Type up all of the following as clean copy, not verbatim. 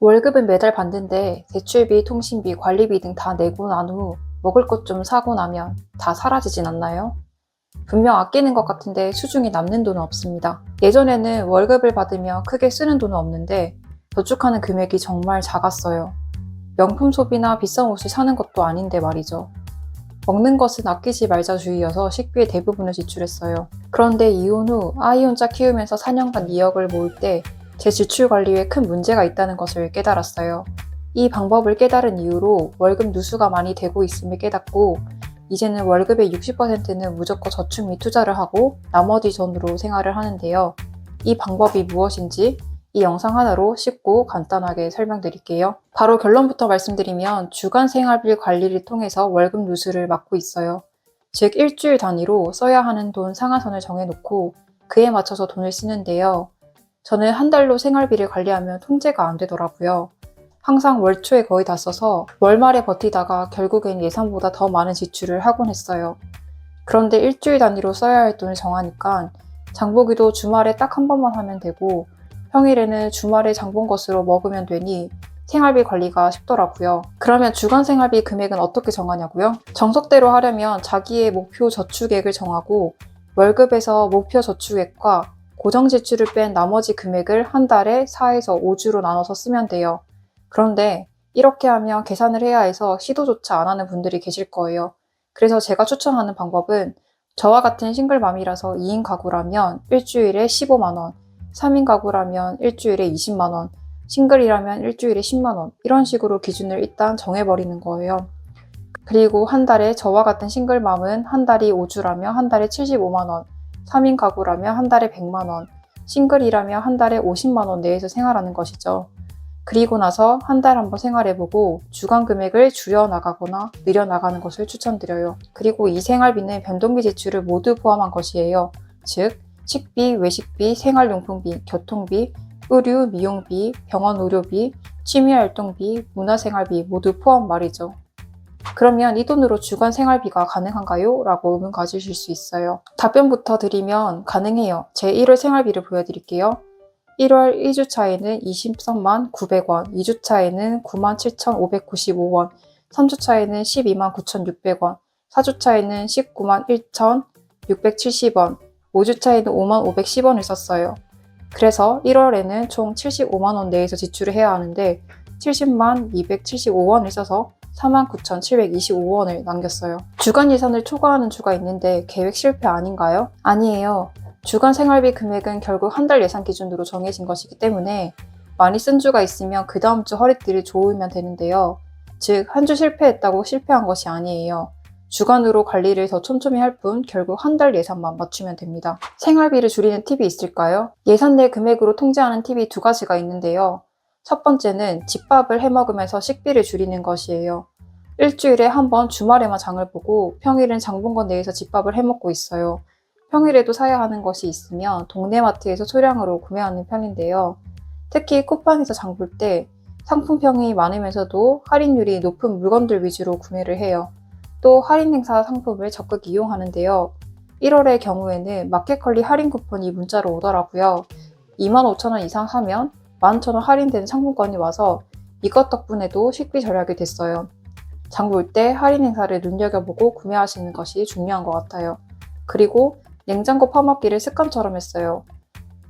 월급은 매달 받는데 대출비, 통신비, 관리비 등 다 내고 난 후 먹을 것 좀 사고 나면 다 사라지진 않나요? 분명 아끼는 것 같은데 수중에 남는 돈은 없습니다. 예전에는 월급을 받으며 크게 쓰는 돈은 없는데 저축하는 금액이 정말 작았어요. 명품 소비나 비싼 옷을 사는 것도 아닌데 말이죠. 먹는 것은 아끼지 말자 주의여서 식비의 대부분을 지출했어요. 그런데 이혼 후 아이 혼자 키우면서 4년간 2억을 모을 때 제 지출 관리에 큰 문제가 있다는 것을 깨달았어요. 이 방법을 깨달은 이후로 월급 누수가 많이 되고 있음을 깨닫고 이제는 월급의 60%는 무조건 저축 및 투자를 하고 나머지 돈으로 생활을 하는데요. 이 방법이 무엇인지 이 영상 하나로 쉽고 간단하게 설명드릴게요. 바로 결론부터 말씀드리면 주간 생활비 관리를 통해서 월급 누수를 막고 있어요. 즉 일주일 단위로 써야 하는 돈 상한선을 정해놓고 그에 맞춰서 돈을 쓰는데요. 저는 한 달로 생활비를 관리하면 통제가 안 되더라고요. 항상 월 초에 거의 다 써서 월말에 버티다가 결국엔 예상보다 더 많은 지출을 하곤 했어요. 그런데 일주일 단위로 써야 할 돈을 정하니까 장보기도 주말에 딱 한 번만 하면 되고 평일에는 주말에 장본 것으로 먹으면 되니 생활비 관리가 쉽더라고요. 그러면 주간 생활비 금액은 어떻게 정하냐고요? 정석대로 하려면 자기의 목표 저축액을 정하고 월급에서 목표 저축액과 고정 지출을 뺀 나머지 금액을 한 달에 4에서 5주로 나눠서 쓰면 돼요. 그런데 이렇게 하면 계산을 해야 해서 시도조차 안 하는 분들이 계실 거예요. 그래서 제가 추천하는 방법은 저와 같은 싱글맘이라서 2인 가구라면 일주일에 15만원, 3인 가구라면 일주일에 20만원, 싱글이라면 일주일에 10만원 이런 식으로 기준을 일단 정해버리는 거예요. 그리고 한 달에 저와 같은 싱글맘은 한 달이 5주라면 한 달에 75만원, 3인 가구라면 한 달에 100만원, 싱글이라면 한 달에 50만원 내에서 생활하는 것이죠. 그리고 나서 한 달 한번 생활해보고 주간 금액을 줄여나가거나 늘려나가는 것을 추천드려요. 그리고 이 생활비는 변동비 지출을 모두 포함한 것이에요. 즉, 식비, 외식비, 생활용품비, 교통비, 의류, 미용비, 병원 의료비, 취미활동비, 문화생활비 모두 포함 말이죠. 그러면 이 돈으로 주간 생활비가 가능한가요? 라고 의문 가지실 수 있어요. 답변부터 드리면 가능해요. 제 1월 생활비를 보여드릴게요. 1월 1주차에는 23만 900원, 2주차에는 9만 7,595원, 3주차에는 12만 9,600원, 4주차에는 19만 1,670원, 5주차에는 5만 510원을 썼어요. 그래서 1월에는 총 75만원 내에서 지출을 해야 하는데 70만 275원을 써서 49,725원을 남겼어요. 주간 예산을 초과하는 주가 있는데 계획 실패 아닌가요? 아니에요. 주간 생활비 금액은 결국 한 달 예산 기준으로 정해진 것이기 때문에 많이 쓴 주가 있으면 그 다음 주 허리띠를 조으면 되는데요. 즉, 한 주 실패했다고 실패한 것이 아니에요. 주간으로 관리를 더 촘촘히 할 뿐 결국 한 달 예산만 맞추면 됩니다. 생활비를 줄이는 팁이 있을까요? 예산 내 금액으로 통제하는 팁이 두 가지가 있는데요. 첫 번째는 집밥을 해먹으면서 식비를 줄이는 것이에요. 일주일에 한 번 주말에만 장을 보고 평일은 장본건 내에서 집밥을 해먹고 있어요. 평일에도 사야 하는 것이 있으면 동네 마트에서 소량으로 구매하는 편인데요. 특히 쿠팡에서 장 볼 때 상품평이 많으면서도 할인율이 높은 물건들 위주로 구매를 해요. 또 할인 행사 상품을 적극 이용하는데요. 1월의 경우에는 마켓컬리 할인 쿠폰이 문자로 오더라고요. 25,000원 이상 사면 11,000원 할인되는 상품권이 와서 이것 덕분에도 식비 절약이 됐어요. 장 볼 때 할인 행사를 눈여겨보고 구매하시는 것이 중요한 것 같아요. 그리고 냉장고 퍼먹기를 습관처럼 했어요.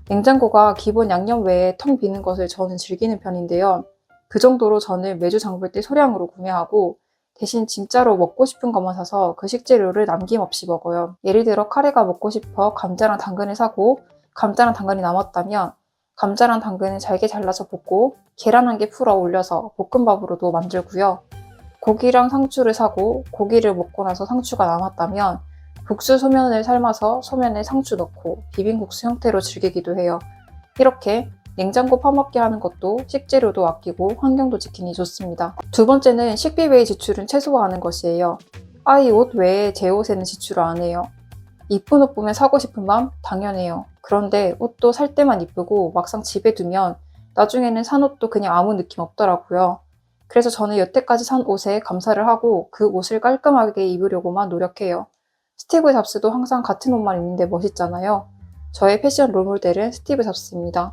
냉장고가 기본 양념 외에 텅 비는 것을 저는 즐기는 편인데요. 그 정도로 저는 매주 장 볼 때 소량으로 구매하고 대신 진짜로 먹고 싶은 것만 사서 그 식재료를 남김없이 먹어요. 예를 들어 카레가 먹고 싶어 감자랑 당근을 사고 감자랑 당근이 남았다면 감자랑 당근을 잘게 잘라서 볶고 계란 한 개 풀어 올려서 볶음밥으로도 만들고요. 고기랑 상추를 사고 고기를 먹고 나서 상추가 남았다면 국수 소면을 삶아서 소면에 상추 넣고 비빔국수 형태로 즐기기도 해요. 이렇게 냉장고 퍼먹기 하는 것도 식재료도 아끼고 환경도 지키니 좋습니다. 두 번째는 식비 외의 지출은 최소화하는 것이에요. 아이 옷 외에 제 옷에는 지출을 안 해요. 이쁜 옷 보면 사고 싶은 마음 당연해요. 그런데 옷도 살 때만 이쁘고 막상 집에 두면 나중에는 산 옷도 그냥 아무 느낌 없더라고요. 그래서 저는 여태까지 산 옷에 감사를 하고 그 옷을 깔끔하게 입으려고만 노력해요. 스티브 잡스도 항상 같은 옷만 입는데 멋있잖아요. 저의 패션 롤모델은 스티브 잡스입니다.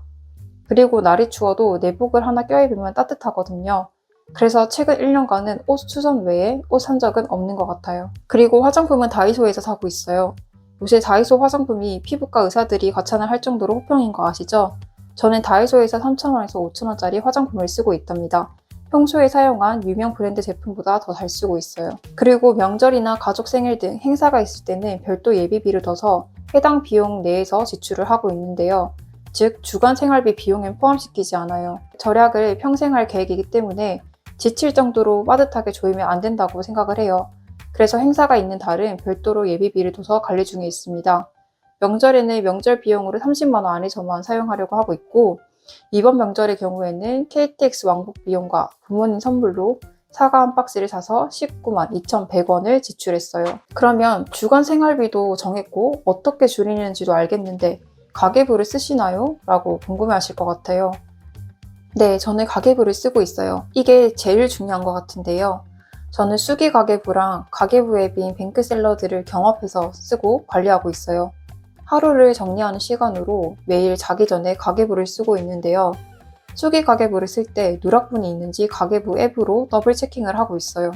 그리고 날이 추워도 내복을 하나 껴입으면 따뜻하거든요. 그래서 최근 1년간은 옷 수선 외에 옷 산 적은 없는 것 같아요. 그리고 화장품은 다이소에서 사고 있어요. 요새 다이소 화장품이 피부과 의사들이 과찬을 할 정도로 호평인 거 아시죠? 저는 다이소에서 3,000원에서 5,000원짜리 화장품을 쓰고 있답니다. 평소에 사용한 유명 브랜드 제품보다 더 잘 쓰고 있어요. 그리고 명절이나 가족 생일 등 행사가 있을 때는 별도 예비비를 둬서 해당 비용 내에서 지출을 하고 있는데요. 즉, 주간 생활비 비용엔 포함시키지 않아요. 절약을 평생 할 계획이기 때문에 지칠 정도로 빠듯하게 조이면 안 된다고 생각을 해요. 그래서 행사가 있는 달은 별도로 예비비를 둬서 관리 중에 있습니다. 명절에는 명절 비용으로 30만 원 안에서만 사용하려고 하고 있고, 이번 명절의 경우에는 KTX 왕복 비용과 부모님 선물로 사과 한 박스를 사서 19만 2,100원을 지출했어요. 그러면 주간 생활비도 정했고 어떻게 줄이는지도 알겠는데 가계부를 쓰시나요? 라고 궁금해하실 것 같아요. 네, 저는 가계부를 쓰고 있어요. 이게 제일 중요한 것 같은데요. 저는 수기 가계부랑 가계부 앱인 뱅크샐러드를 경합해서 쓰고 관리하고 있어요. 하루를 정리하는 시간으로 매일 자기 전에 가계부를 쓰고 있는데요. 수기 가계부를 쓸 때 누락분이 있는지 가계부 앱으로 더블 체킹을 하고 있어요.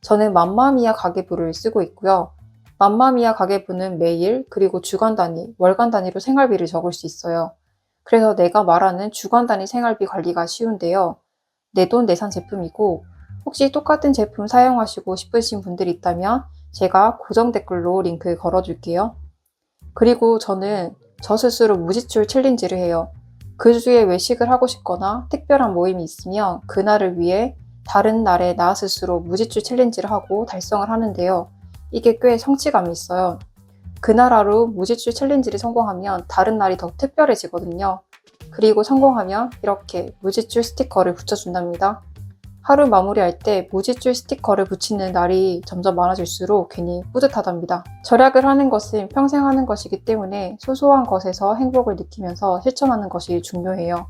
저는 맘마미아 가계부를 쓰고 있고요. 맘마미아 가계부는 매일 그리고 주간 단위, 월간 단위로 생활비를 적을 수 있어요. 그래서 내가 말하는 주간 단위 생활비 관리가 쉬운데요. 내돈내산 제품이고 혹시 똑같은 제품 사용하시고 싶으신 분들이 있다면 제가 고정 댓글로 링크 걸어둘게요. 그리고 저는 저 스스로 무지출 챌린지를 해요. 그 주에 외식을 하고 싶거나 특별한 모임이 있으면 그날을 위해 다른 날에 나 스스로 무지출 챌린지를 하고 달성을 하는데요. 이게 꽤 성취감이 있어요. 그날 하루 무지출 챌린지를 성공하면 다른 날이 더 특별해지거든요. 그리고 성공하면 이렇게 무지출 스티커를 붙여준답니다. 하루 마무리할 때 무지출 스티커를 붙이는 날이 점점 많아질수록 괜히 뿌듯하답니다. 절약을 하는 것은 평생 하는 것이기 때문에 소소한 것에서 행복을 느끼면서 실천하는 것이 중요해요.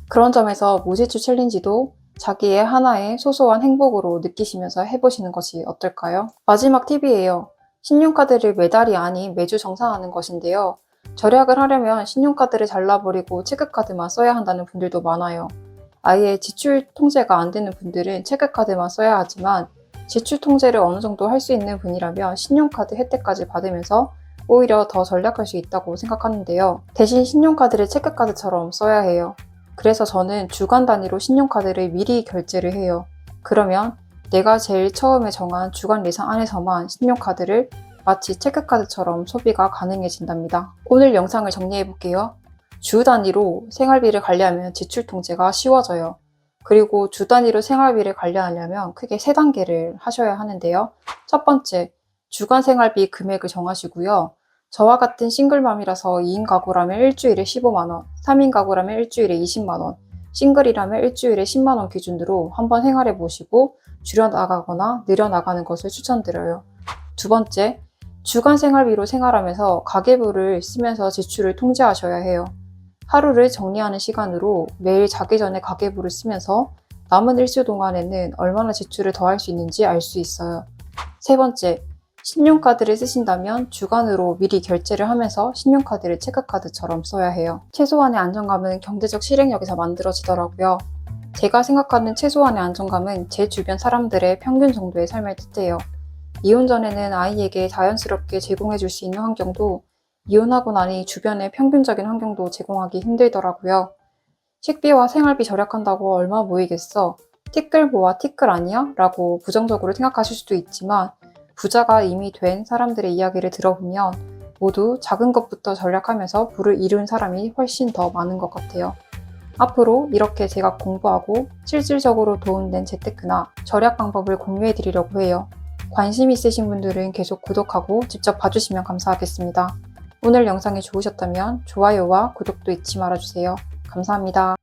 그런 점에서 무지출 챌린지도 자기의 하나의 소소한 행복으로 느끼시면서 해보시는 것이 어떨까요? 마지막 팁이에요. 신용카드를 매달이 아닌 매주 정산하는 것인데요. 절약을 하려면 신용카드를 잘라버리고 체크카드만 써야 한다는 분들도 많아요. 아예 지출 통제가 안 되는 분들은 체크카드만 써야 하지만 지출 통제를 어느 정도 할 수 있는 분이라면 신용카드 혜택까지 받으면서 오히려 더 절약할 수 있다고 생각하는데요. 대신 신용카드를 체크카드처럼 써야 해요. 그래서 저는 주간 단위로 신용카드를 미리 결제를 해요. 그러면 내가 제일 처음에 정한 주간 예산 안에서만 신용카드를 마치 체크카드처럼 소비가 가능해진답니다. 오늘 영상을 정리해 볼게요. 주 단위로 생활비를 관리하면 지출 통제가 쉬워져요. 그리고 주 단위로 생활비를 관리하려면 크게 3단계를 하셔야 하는데요. 첫 번째, 주간 생활비 금액을 정하시고요. 저와 같은 싱글맘이라서 2인 가구라면 일주일에 15만원, 3인 가구라면 일주일에 20만원, 싱글이라면 일주일에 10만원 기준으로 한번 생활해 보시고 줄여나가거나 늘려나가는 것을 추천드려요. 두 번째, 주간 생활비로 생활하면서 가계부를 쓰면서 지출을 통제하셔야 해요. 하루를 정리하는 시간으로 매일 자기 전에 가계부를 쓰면서 남은 일주 동안에는 얼마나 지출을 더 할 수 있는지 알 수 있어요. 세 번째, 신용카드를 쓰신다면 주간으로 미리 결제를 하면서 신용카드를 체크카드처럼 써야 해요. 최소한의 안정감은 경제적 실행력에서 만들어지더라고요. 제가 생각하는 최소한의 안정감은 제 주변 사람들의 평균 정도의 삶을 뜻해요. 이혼 전에는 아이에게 자연스럽게 제공해 줄 수 있는 환경도 이혼하고 나니 주변의 평균적인 환경도 제공하기 힘들더라고요. 식비와 생활비 절약한다고 얼마 모이겠어? 티끌 모아 티끌 아니야? 라고 부정적으로 생각하실 수도 있지만 부자가 이미 된 사람들의 이야기를 들어보면 모두 작은 것부터 절약하면서 부를 이룬 사람이 훨씬 더 많은 것 같아요. 앞으로 이렇게 제가 공부하고 실질적으로 도움된 재테크나 절약 방법을 공유해 드리려고 해요. 관심 있으신 분들은 계속 구독하고 직접 봐주시면 감사하겠습니다. 오늘 영상이 좋으셨다면 좋아요와 구독도 잊지 말아주세요. 감사합니다.